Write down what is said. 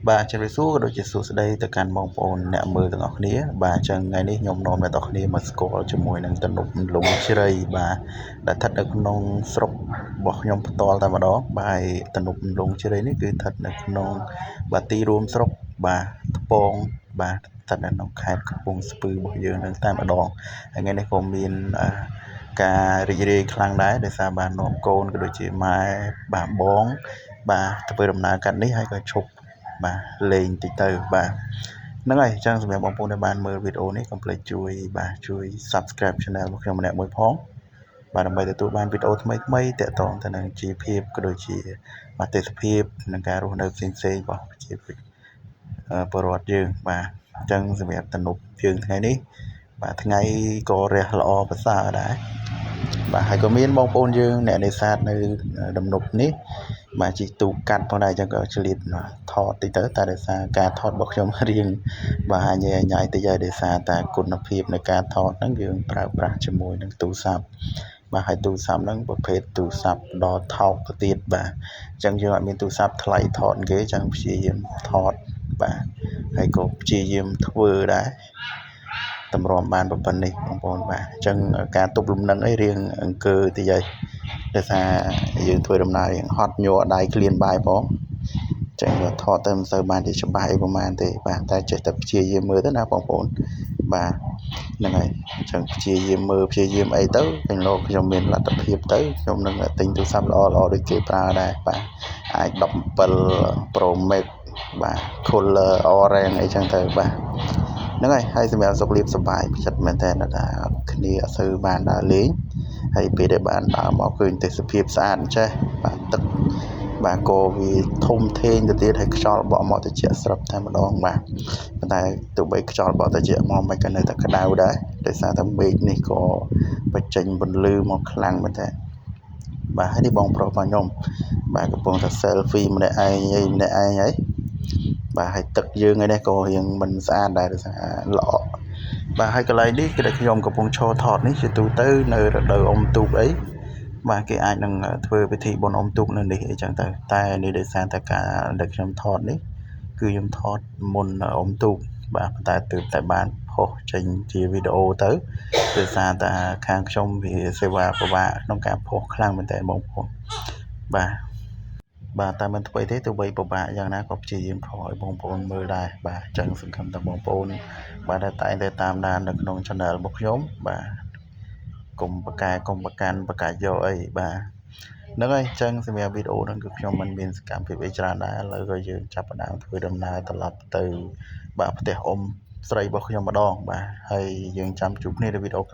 បាទជំរាបសួរក៏ដូចជាសួស្តីទៅកាន់បងប្អូនអ្នកមើលទាំងអស់គ្នាបាទអញ្ចឹងថ្ងៃនេះខ្ញុំនាំអ្នកទាំងអស់គ្នាមកស្គាល់ជាមួយនឹងទំនប់លងជ្រៃបាទដែលស្ថិតនៅក្នុងស្រុករបស់ខ្ញុំផ្ទាល់តែម្ដងបាទទំនប់លងជ្រៃនេះគឺស្ថិតនៅក្នុងបាទទីរួមស្រុកបាទថ្ពងបាទស្ថិតនៅក្នុងខេត្តកំពង់ស្ពឺរបស់យើងនឹងតែម្ដងហើយថ្ងៃនេះក៏មានការរីករាយខ្លាំងដែរដោយសារបាននាំកូនក៏ដូចជាម៉ែបាទបងបាទធ្វើដំណើរកាត់នេះហើយក៏ឈប់បាទលេងតិចទៅបាទហ្នឹងហើយអញ្ចឹងសម្រាប់បងប្អូនដែលបានមើលវីដេអូនេះកុំភ្លេចជួយ Subscribe Channel របស់ខ្ញុំម្នាក់មួយផងបាទដើម្បីទទួលបានវីដេអូថ្មីៗទាក់ទងទៅនឹងជីវភាពក៏ដូចជាបាទទេសភាពនិងការរស់នៅផ្សេងៗរបស់ប្រជាពលរដ្ឋយើងបាទអញ្ចឹងសម្រាប់ទំនប់យើងថ្ងៃនេះបាទថ្ងៃក៏រះល្អប្រសើរដែរបាទហើយក៏មានបងប្អូនយើងអ្នកនេសាទនៅដំណប់នេះបាទជីកទូកកាត់ផងដែរអញ្ចឹងក៏ឆ្លៀតថតតិចទៅតែដោយសារការថតរបស់ខ្ញុំរៀងបាទញ៉ៃតិចហើយដោយសារតែគុណភាពនៃការថតហ្នឹងយើងប្រើប្រាស់ជាមួយនឹងទូរស័ព្ទបាទហើយទូរស័ព្ទហ្នឹងប្រភេទទូរស័ព្ទដល់ថោកទៅទៀតបាទអញ្ចឹងយើងអត់មានទូរស័ព្ទថ្លៃថតគេអញ្ចឹងព្យាយាមថតបាទហើយក៏ព្យាយាមធ្វើដែរតម្រាំបានប៉ុណ្ណេះបងប្អូនបាទអញ្ចឹងការទប់លំនឹងអីរៀងអង្គើតិចហើយដោយសារយើងធ្វើដំណើររៀងហត់ញ័រដៃក្លៀនបាយផងចឹងថតទៅមិនសូវបានជាច្បាស់អីប្រហែលទេបាទតែចេះតែព្យាយាមមើលទៅណាបងប្អូនបាទហ្នឹងហើយអញ្ចឹងព្យាយាមមើលព្យាយាមអីទៅពេលលោកខ្ញុំមានលទ្ធភាពទៅខ្ញុំនឹងទិញទូរស័ព្ទល្អៗដូចគេប្រើដែរបាទអាច17 Pro Max បាទ Color Orange អីចឹងទៅបាទហ្នឹងហើយសម្រាប់សុខលាភសប្បាយចិត្តមែនតើថាគ្នាអត់សូវបានដើរលេងហើយពេលដែលបានដើរមកឃើញទេសភាពស្អាតអញ្ចេះបាទទឹកបាទក៏វាធំធេងទៅទៀតហើយខ្យល់បក់មកត្រជាក់ស្រឹបតែម្ដងបាទប៉ុន្តែទោះបីខ្យល់បក់ត្រជាក់មកមិនក៏នៅតែក្តៅដែរដោយសារតែមេឃនេះក៏បញ្ចេញពន្លឺមកខ្លាំងមែនតើបាទហើយនេះបងប្រុសរបស់ខ្ញុំបាទកំពុងតែ selfie ម្នាក់ឯងហើយបាទហើយទឹកយើងឯនេះក៏រៀងមិនស្អាតដែរដោយសារល្អបាទហើយកន្លែងនេះគឺដែលខ្ញុំកំពុងឈរថតនេះជាទូទៅនៅរដូវអុំទូកអីបាទគេអាចនឹងធ្វើពិធីបុណ្យអុំទូកនៅនេះអីចឹងទៅតែនេះដោយសារតែការដែលខ្ញុំថតនេះគឺខ្ញុំថតមុនអុំទូកបាទប៉ុន្តែទើបតែបានផុសចេញជាវីដេអូទៅដោយសារតែខាងខ្ញុំវាសេវាពិបាកក្នុងការផុសខ្លាំងមែនតើបងប្អូនបាទតែមិនធ្វើទេទោះបីពិបាកយ៉ាងណាក៏ព្យាយាមផុសឲ្យបងប្អូនមើលដែរបាទអញ្ចឹងសង្ឃឹមថាបងប្អូនបាទតែតែងតែតាមដាននៅក្នុង Channel របស់ខ្ញុំបាទកុំប្រកែកុំប្រកាន់ប្រកាយកអីបាទហ្នឹងហើយអញ្ចឹងសម្រាប់វីដេអូហ្នឹងគឺខ្ញុំមិនមានសកម្មភាពអីច្រើនដែរឥឡូវក៏យើងចាប់ផ្ដើមធ្វើដំណើរត្រឡប់ទៅបាទផ្ទះអ៊ំស្រីរបស់ខ្ញុំម្ដងបាទហើយយើងចាំជួបគ្នានៅវីដេអូក្រោយ